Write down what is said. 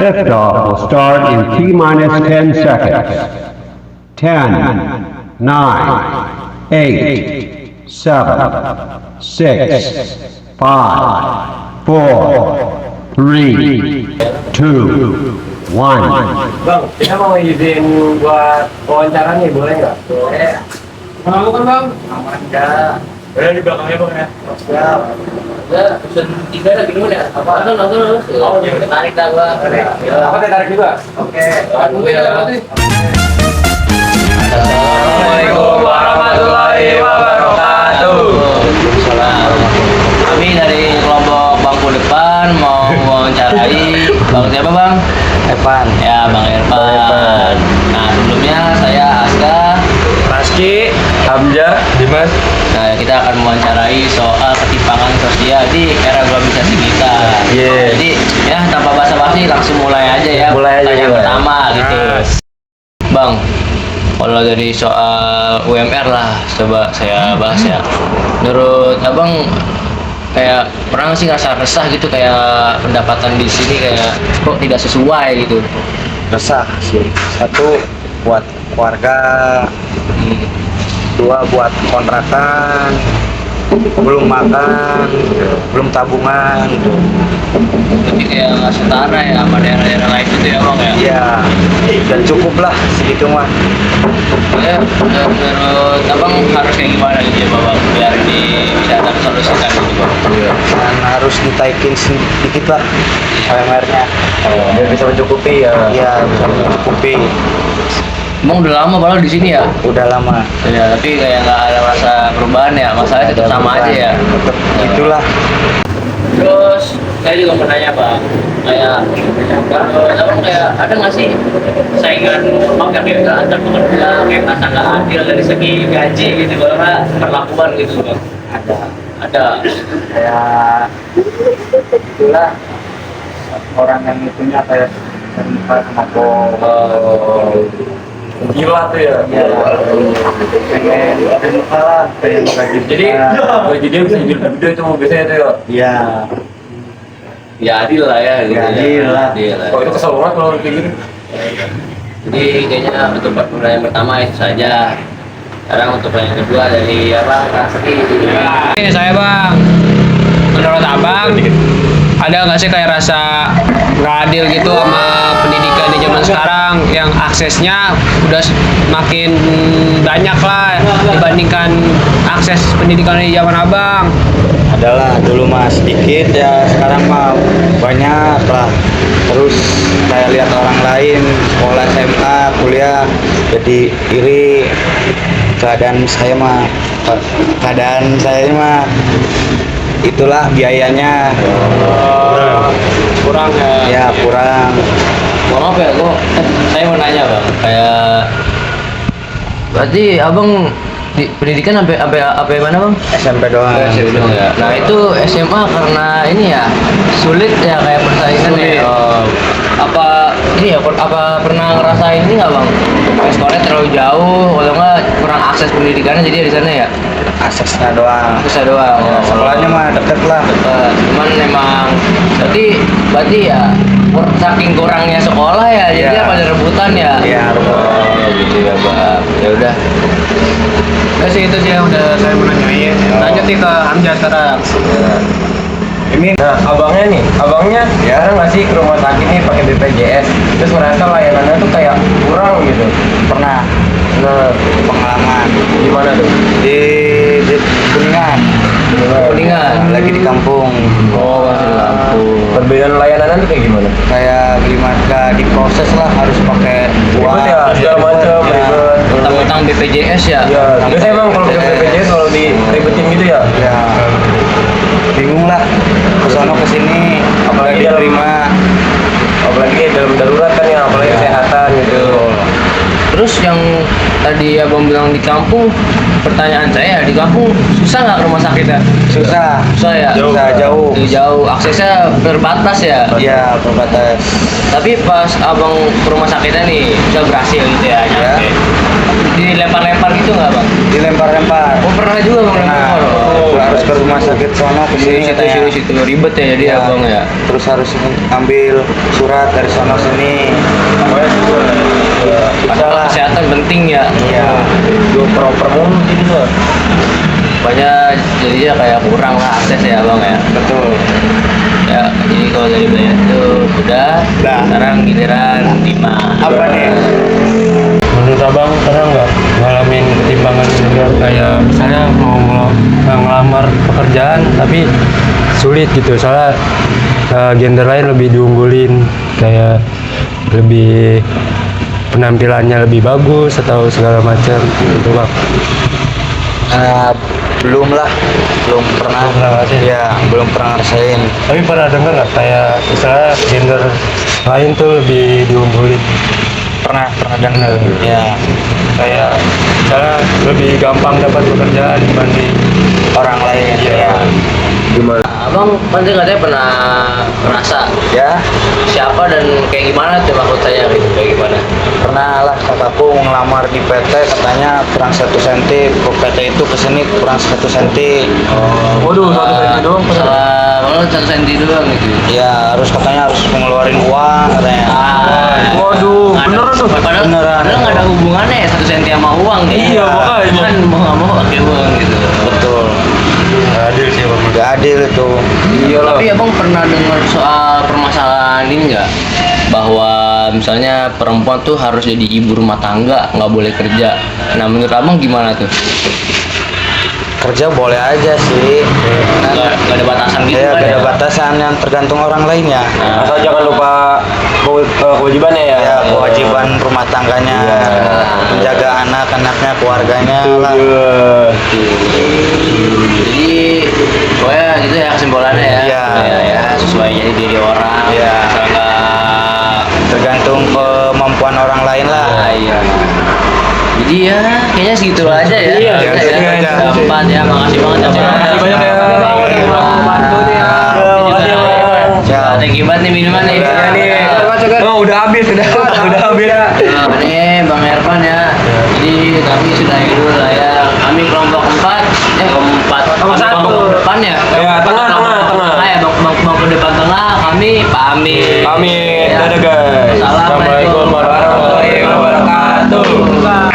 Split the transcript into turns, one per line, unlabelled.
Liftoff will start in T-minus 10 seconds. 10, 9, 8, 7, 6, 5, 4, 3, 2, 1.
Bang, kita mau izin buat wawancara nih, boleh nggak? Boleh. Mau kan bang? Aman nggak? Udah di belakangnya bang ya? Siap.
Ya, pesan 3 lagi dulu ya? Apa? Langsung.
Oh, jadi
Tarik dah gua.
Apa teh tarik juga? Oke.
Tunggu ya, Pak.
Assalamualaikum warahmatullahi wabarakatuh.
Waalaikumsalam. Kami dari kelompok bangku depan mau wawancarai Bang siapa Bang?
Evan.
Ya, Bang Irfan. Nah, sebelumnya saya Aska.
Rizky, Hamzah, Dimas.
Nah, kita akan mewawancarai soal ketimpangan sosial di era globalisasi kita.
Yeah.
Jadi, ya tanpa basa-basi langsung mulai aja ya.
Mulai aja,
Pertanyaan
ya.
pertama gitu. Bang, kalau dari soal UMR lah, coba saya bahas ya. Menurut Abang, kayak pernah sih ngerasa resah gitu kayak pendapatan di sini kayak kok tidak sesuai gitu.
Resah sih. Satu buat keluarga, dua buat kontrakan, belum makan, belum tabungan.
Tapi kayak nggak setara ya sama daerah-daerah lain gitu ya Bang ya.
Iya, dan cukup lah segitu mah.
Ya, menurut Abang harus kayak gimana gitu ya Bang biar ini bisa ada solusikan gitu Bang.
Dan harus ditaikin sedikit lah UMR-nya.
Biar bisa mencukupi ya.
Iya, bisa mencukupi.
Emang udah lama padahal di sini ya?
Udah lama.
Ya, tapi kayak nggak ada rasa perubahan ya, masalahnya tetap sama aja ya.
Tetap gitulah.
Terus saya juga mau nanya Bang, kayak Abang kayak ada nggak sih saingan maaf ya kayak antar pekerja kayak merasa nggak adil dari segi gaji gitu karena perlakuan gitu Bang? Ada.
Kayak itulah orang yang itunya kayak terlibat sama
Gila tuh ya.
ya pengen terbuka lah, pengen gaji.
Jadi gaji dia bisa jadi lebih gede tuh biasanya tuh ya.
ya
Ya adil lah ya. Gitu
Ya, adil lah.
Adil lah.
Oh itu kesel banget kalau kayak gitu.
Jadi kayaknya untuk pertanyaan pertama itu saja. Sekarang untuk pertanyaan kedua dari apa? Rizky. Ini saya Bang. Menurut Abang, ada nggak sih kayak rasa nggak adil gitu sama pendidikan di zaman sekarang yang aksesnya udah makin banyak lah dibandingkan akses pendidikan di zaman Abang?
adalah dulu mah sedikit ya, sekarang mah banyak lah. Terus saya lihat orang lain sekolah SMA kuliah jadi iri. Keadaan saya mah itulah biayanya
Kurang ya?
ya kurang.
Maaf ya, saya mau nanya Bang, kayak berarti Abang di pendidikan sampai mana Bang?
SMP doang.
SMP doang ya. Nah itu SMA karena ini ya sulit ya kayak persaingan ya. Apa ini ya? Apa pernah ngerasain ini nggak Bang? Sekolahnya terlalu jauh, kalau nggak kurang akses pendidikannya jadi di sana ya?
Aksesnya doang.
Bisa doang.
Ya, sekolahnya mah deket lah.
Deket. Cuman memang berarti ya saking kurangnya sekolah ya, jadi
Ya.
pada rebutan ya.
Iya, rebutan.
Gitu ya Bang. Ya udah.
Udah sih itu sih yang udah saya mau nanyain. Lanjut nih ke Hamzah sekarang.
Ini nah abangnya jarang nggak sih ke rumah sakit nih pakai BPJS terus merasa layanannya tuh kayak kurang gitu.
Pernah
Nah
pengalaman
gimana tuh?
di Kuningan.
Kuningan.
Lagi di kampung.
Oh, masih di lampu.
Perbedaan layanan tuh kayak gimana?
Kayak gimana diproses lah, harus pakai uang.
Ribet ya segala macam
Ya.
ribet.
Tentang BPJS ya?
Ya biasanya emang kalau pakai BPJS kalau diribetin gitu ya.
Ya bingung lah kesana kesini, apalagi
Iya.
terima.
Apalagi dalam darurat kan ya, apalagi
Ya.
kesehatan gitu.
Terus yang tadi abang bilang di kampung, pertanyaan saya di kampung susah nggak rumah sakitnya?
Susah.
Susah ya?
Susah, jauh.
Jauh, aksesnya terbatas ya?
Iya, terbatas.
Tapi pas abang ke rumah sakitnya nih, bisa berhasil gitu ya?
Ya.
Nyampe. Dilempar-lempar gitu nggak bang?
Dilempar-lempar.
Oh pernah juga bang
Nah,
lempar? Oh,
harus ke rumah sakit sono ke sini
situ ribet ya jadi
Iya.
abang ya?
Terus harus ambil surat dari sono sini.
Masalah kesehatan penting ya?
Iya.
Dua proper mulu jadi tuh.
Banyak jadinya kayak kurang lah akses ya bang ya?
Betul.
Ya, jadi kalau dari Bayat itu udah, sekarang giliran Bima.
Apa nih?
Menurut abang pernah nggak ngalamin ketimpangan juga kayak misalnya mau ngelamar pekerjaan tapi sulit gitu soalnya gender lain lebih diunggulin, kayak lebih penampilannya lebih bagus atau segala macam gitu bang?
Belum lah, belum pernah.
Belum pernah ngerasain?
Ya, belum pernah ngerasain.
Tapi pernah dengar nggak kayak misalnya gender lain tuh lebih diunggulin?
Pernah dengar. Ya,
Kayak misalnya lebih gampang dapat pekerjaan dibanding
orang lain. Ya.
gimana?
Abang pasti katanya pernah merasa
Ya,
siapa dan kayak gimana tuh maksud saya gitu, kayak gimana?
pernah lah kakakku ngelamar di PT katanya kurang 1 cm, ke PT itu ke sini kurang 1 cm.
Waduh, 1 senti doang.
Salah banget 1 senti doang gitu.
Ya, katanya harus mengeluarin uang katanya.
Waduh,
Nggak ada-
beneran tuh?
Padahal
Beneran.
nggak ada hubungannya ya 1 senti sama uang ya.
Iya, makanya.
Kan mau nggak mau pakai uang gitu.
Betul.
Nggak adil sih bang.
Gak adil itu.
Tapi abang pernah dengar soal permasalahan ini nggak? Bahwa misalnya perempuan tuh harus jadi ibu rumah tangga, nggak boleh kerja. Nah menurut abang gimana tuh?
Kerja boleh aja sih.
Nggak ada batasan gitu
Ya,
kan
gak ada
ya?
batasan yang tergantung orang lainnya.
Nah,
Asal jangan lupa kewajibannya ya.
Ya, kewajiban rumah tangganya,
Iya.
menjaga anak-anaknya, keluarganya lah.
Jadi pokoknya gitu ya kesimpulannya ya.
Iya.
Ya, sesuai jadi diri orang.
Iya.
Asal nggak
Tergantung kemampuan orang lain lah.
iya. Jadi ya kayaknya segitu aja ya.
Iya,
Kita
segitu
ya.
aja.
Gampang ya, makasih banget ya. Bang.
Makasih banyak ya.
Bantu nih ya.
Makasih, Bang.
Ya, thank you banget nih minuman nih.
Iya, nih.
Oh, udah habis, udah habis ya.
Nah, ini Bang Ervan ya. Jadi kami sudah dulu lah ya. Kami kelompok 4, keempat.
Kelompok satu.
Kelompok depan ya.
Ya, tengah.
Ya, bang ke depan tengah kami pamit.
Pamit.
Ya.
Dadah guys.
Assalamualaikum warahmatullahi wabarakatuh.